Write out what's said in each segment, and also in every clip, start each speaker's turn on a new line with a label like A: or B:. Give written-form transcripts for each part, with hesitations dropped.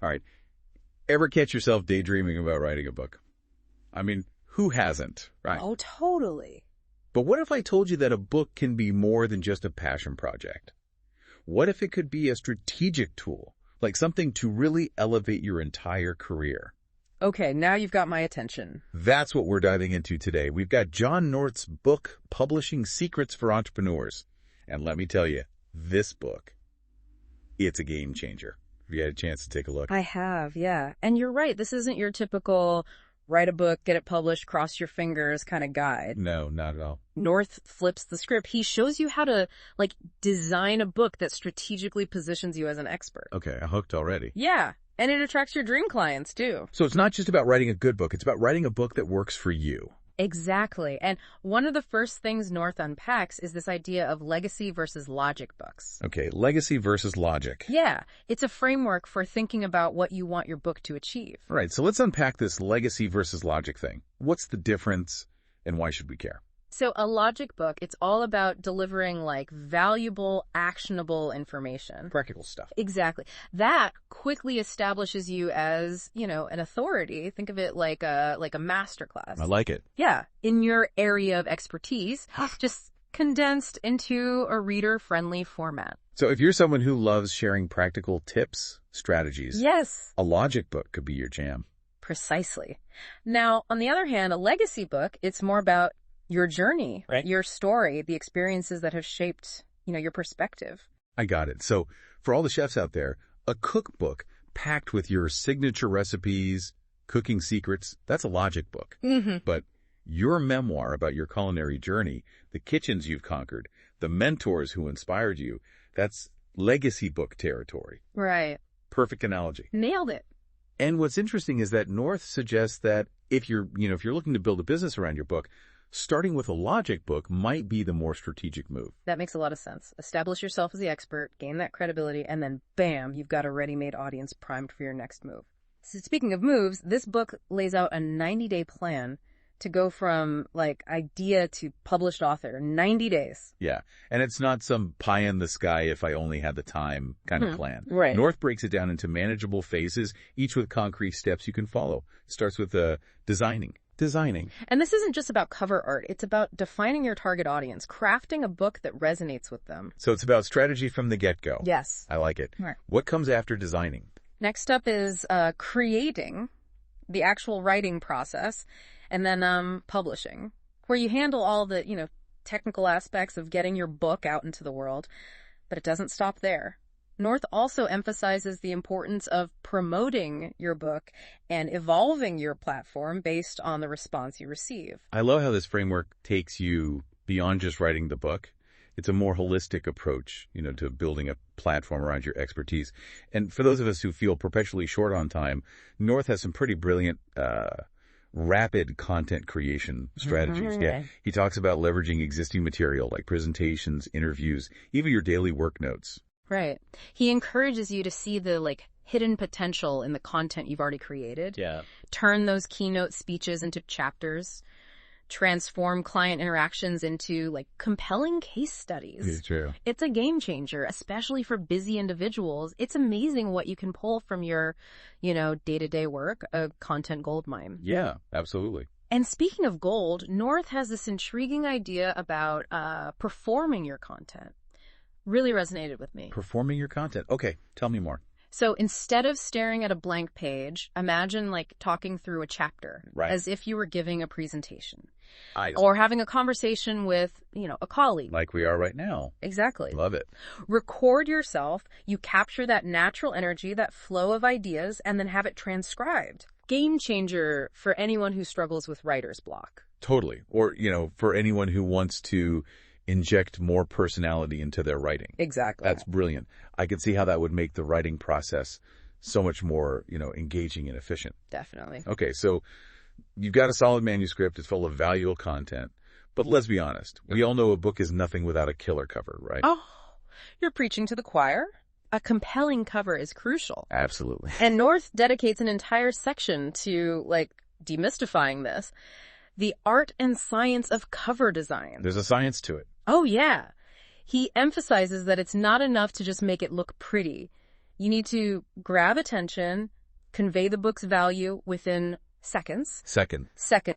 A: All right. Ever catch yourself daydreaming about writing a book? I mean, who hasn't, right?
B: Oh, totally.
A: But what if I told you that a book can be more than just a passion project? What if it could be a strategic tool, like something to really elevate your entire career?
B: Okay, now you've got my attention.
A: That's what we're diving into today. We've got John North's book, Publishing Secrets for Entrepreneurs. And let me tell you, this book, it's a game changer. Have you had a chance to take a look?
B: I have, yeah. And you're right, this isn't your typical write a book, get it published, cross your fingers kind of guide.
A: No, not at all.
B: North flips the script. He shows you how to, design a book that strategically positions you as an expert.
A: Okay, I'm hooked already.
B: Yeah, and it attracts your dream clients, too.
A: So it's not just about writing a good book. It's about writing a book that works for you.
B: Exactly. And one of the first things North unpacks is this idea of legacy versus logic books.
A: Okay, legacy versus logic.
B: Yeah, it's a framework for thinking about what you want your book to achieve.
A: All right, so let's unpack this legacy versus logic thing. What's the difference and why should we care?
B: So a logic book, it's all about delivering valuable, actionable information.
A: Practical stuff.
B: Exactly. That quickly establishes you as, an authority. Think of it like a masterclass.
A: I like it.
B: Yeah. In your area of expertise, just condensed into a reader-friendly format.
A: So if you're someone who loves sharing practical tips, strategies,
B: yes,
A: a logic book could be your jam.
B: Precisely. Now, on the other hand, a legacy book, it's more about your journey,
A: right?
B: Your story, the experiences that have shaped, your perspective.
A: I got it. So for all the chefs out there, a cookbook packed with your signature recipes, cooking secrets, that's a logic book.
B: Mm-hmm.
A: But your memoir about your culinary journey, the kitchens you've conquered, the mentors who inspired you, that's legacy book territory.
B: Right.
A: Perfect analogy.
B: Nailed it.
A: And what's interesting is that North suggests that if you're looking to build a business around your book, starting with a logic book might be the more strategic move.
B: That makes a lot of sense. Establish yourself as the expert, gain that credibility, and then bam, you've got a ready-made audience primed for your next move. So speaking of moves, this book lays out a 90-day plan to go from idea to published author. 90 days.
A: Yeah. And it's not some pie in the sky if I only had the time kind of plan.
B: Right.
A: North breaks it down into manageable phases, each with concrete steps you can follow. It starts with designing.
B: And this isn't just about cover art. It's about defining your target audience, crafting a book that resonates with them.
A: So it's about strategy from the get-go.
B: Yes.
A: I like it.
B: Right.
A: What comes after designing?
B: Next up is creating, the actual writing process, and then publishing, where you handle all the, technical aspects of getting your book out into the world. But it doesn't stop there. North also emphasizes the importance of promoting your book and evolving your platform based on the response you receive.
A: I love how this framework takes you beyond just writing the book. It's a more holistic approach, to building a platform around your expertise. And for those of us who feel perpetually short on time, North has some pretty brilliant, rapid content creation strategies.
B: Mm-hmm.
A: Yeah. He talks about leveraging existing material like presentations, interviews, even your daily work notes.
B: Right. He encourages you to see the hidden potential in the content you've already created.
A: Yeah.
B: Turn those keynote speeches into chapters. Transform client interactions into compelling case studies.
A: It's true.
B: It's a game changer, especially for busy individuals. It's amazing what you can pull from your, day-to-day work, a content goldmine.
A: Yeah, absolutely.
B: And speaking of gold, North has this intriguing idea about performing your content. Really resonated with me.
A: Performing your content. Okay, tell me more.
B: So instead of staring at a blank page, imagine talking through a chapter,
A: right,
B: as if you were giving a presentation or having a conversation with, a colleague.
A: Like we are right now.
B: Exactly.
A: Love it.
B: Record yourself. You capture that natural energy, that flow of ideas, and then have it transcribed. Game changer for anyone who struggles with writer's block.
A: Totally. Or, for anyone who wants to inject more personality into their writing.
B: Exactly.
A: That's brilliant. I could see how that would make the writing process so much more, engaging and efficient.
B: Definitely.
A: Okay, so you've got a solid manuscript. It's full of valuable content. But let's be honest. We all know a book is nothing without a killer cover, right?
B: Oh, you're preaching to the choir. A compelling cover is crucial.
A: Absolutely.
B: And North dedicates an entire section to, demystifying this. The art and science of cover design.
A: There's a science to it.
B: Oh, yeah. He emphasizes that it's not enough to just make it look pretty. You need to grab attention, convey the book's value within seconds.
A: Second.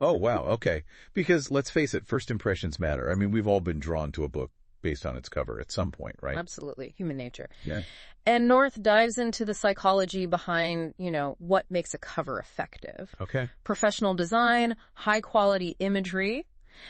A: Oh, wow. Okay. Because let's face it, first impressions matter. I mean, we've all been drawn to a book based on its cover at some point, right?
B: Absolutely. Human nature.
A: Yeah.
B: And North dives into the psychology behind, what makes a cover effective.
A: Okay.
B: Professional design, high quality imagery.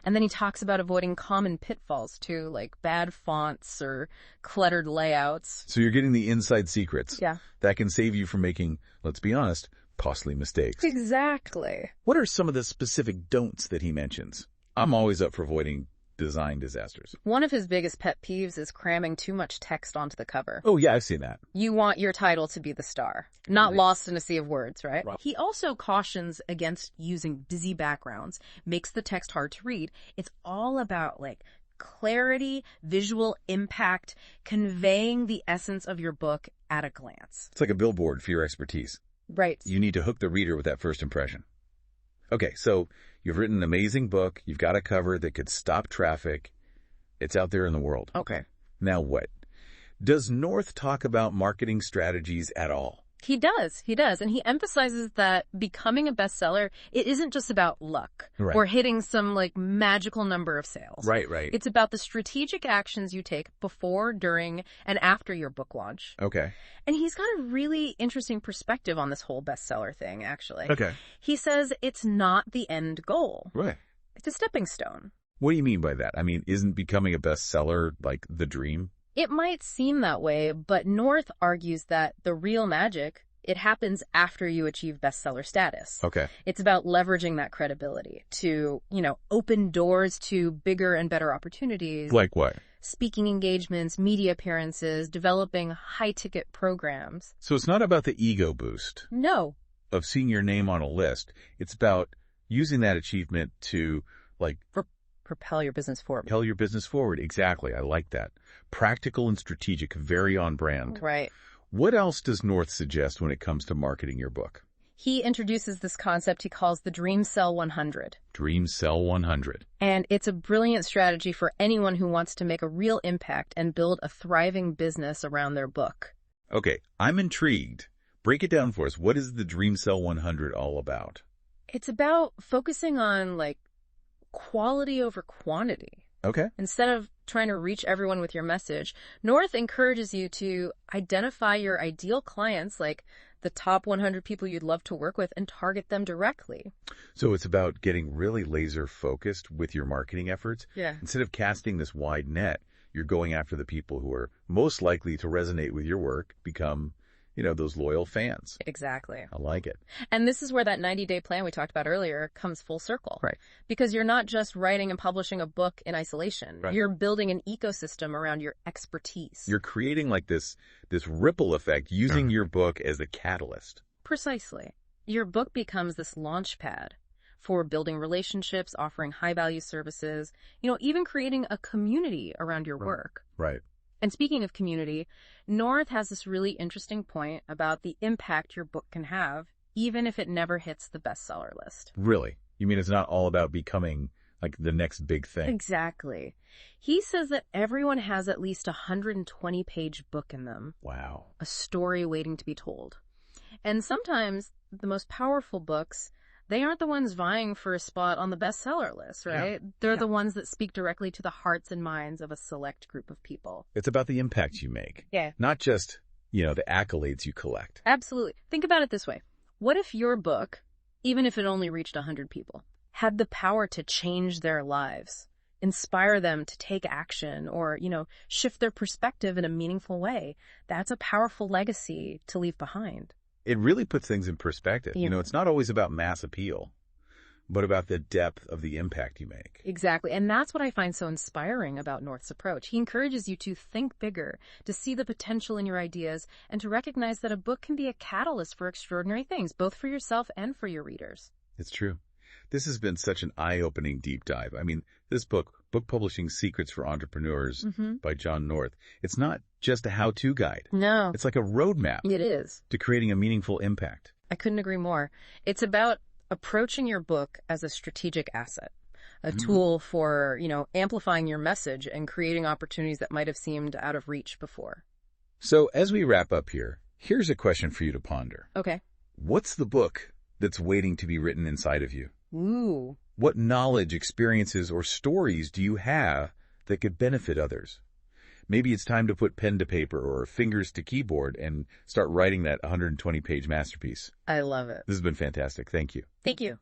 B: And then he talks about avoiding common pitfalls too, like bad fonts or cluttered layouts.
A: So you're getting the inside secrets.
B: Yeah.
A: That can save you from making, let's be honest, costly mistakes.
B: Exactly.
A: What are some of the specific don'ts that he mentions? I'm always up for avoiding design disasters.
B: One of his biggest pet peeves is cramming too much text onto the cover.
A: Oh, yeah, I've seen that.
B: You want your title to be the star, not
A: Right.
B: lost in a sea of words, right?
A: Right.
B: He also cautions against using busy backgrounds, makes the text hard to read. It's all about clarity, visual impact, conveying the essence of your book at a glance.
A: It's like a billboard for your expertise.
B: Right.
A: You need to hook the reader with that first impression. Okay, so you've written an amazing book. You've got a cover that could stop traffic. It's out there in the world.
B: Okay.
A: Now what? Does North talk about marketing strategies at all?
B: He does. And he emphasizes that becoming a bestseller, it isn't just about luck
A: Right.
B: or hitting some magical number of sales.
A: Right.
B: It's about the strategic actions you take before, during, and after your book launch.
A: Okay.
B: And he's got a really interesting perspective on this whole bestseller thing, actually.
A: Okay.
B: He says it's not the end goal.
A: Right.
B: It's a stepping stone.
A: What do you mean by that? I mean, isn't becoming a bestseller like the dream?
B: It might seem that way, but North argues that the real magic, it happens after you achieve bestseller status.
A: Okay.
B: It's about leveraging that credibility to, open doors to bigger and better opportunities.
A: Like what?
B: Speaking engagements, media appearances, developing high-ticket programs.
A: So it's not about the ego boost
B: No.
A: of seeing your name on a list. It's about using that achievement to,
B: Propel your business forward.
A: propel your business forward. Exactly. I like that. Practical and strategic, very on brand.
B: Right.
A: What else does North suggest when it comes to marketing your book?
B: He introduces this concept he calls the Dream Sell 100.
A: Dream Sell 100.
B: And it's a brilliant strategy for anyone who wants to make a real impact and build a thriving business around their book.
A: Okay, I'm intrigued. Break it down for us. What is the Dream Sell 100 all about?
B: It's about focusing on quality over quantity.
A: Okay.
B: Instead of trying to reach everyone with your message, North encourages you to identify your ideal clients, like the top 100 people you'd love to work with, and target them directly.
A: So it's about getting really laser focused with your marketing efforts.
B: Yeah.
A: Instead of casting this wide net, you're going after the people who are most likely to resonate with your work, become, those loyal fans.
B: Exactly.
A: I like it.
B: And this is where that 90-day plan we talked about earlier comes full circle.
A: Right.
B: Because you're not just writing and publishing a book in isolation.
A: Right.
B: You're building an ecosystem around your expertise.
A: You're creating this ripple effect using your book as a catalyst.
B: Precisely. Your book becomes this launch pad for building relationships, offering high-value services, even creating a community around your work.
A: Right.
B: And speaking of community, North has this really interesting point about the impact your book can have, even if it never hits the bestseller list.
A: Really? You mean it's not all about becoming the next big thing?
B: Exactly. He says that everyone has at least a 120-page book in them.
A: Wow.
B: A story waiting to be told. And sometimes the most powerful books, they aren't the ones vying for a spot on the bestseller list, right?
A: Yeah.
B: They're the ones that speak directly to the hearts and minds of a select group of people.
A: It's about the impact you make.
B: Yeah.
A: Not just, the accolades you collect.
B: Absolutely. Think about it this way. What if your book, even if it only reached 100 people, had the power to change their lives, inspire them to take action, or, shift their perspective in a meaningful way? That's a powerful legacy to leave behind.
A: It really puts things in perspective.
B: Yeah.
A: It's not always about mass appeal, but about the depth of the impact you make.
B: Exactly. And that's what I find so inspiring about North's approach. He encourages you to think bigger, to see the potential in your ideas, and to recognize that a book can be a catalyst for extraordinary things, both for yourself and for your readers.
A: It's true. This has been such an eye-opening deep dive. I mean, this book, Book Publishing Secrets for Entrepreneurs by John North, it's not just a how-to guide.
B: No.
A: It's like a roadmap
B: It is.
A: to creating a meaningful impact.
B: I couldn't agree more. It's about approaching your book as a strategic asset, a tool for, amplifying your message and creating opportunities that might have seemed out of reach before.
A: So as we wrap up here, here's a question for you to ponder.
B: Okay.
A: What's the book that's waiting to be written inside of you?
B: Ooh.
A: What knowledge, experiences, or stories do you have that could benefit others? Maybe it's time to put pen to paper or fingers to keyboard and start writing that 120-page masterpiece.
B: I love it.
A: This has been fantastic. Thank you.
B: Thank you.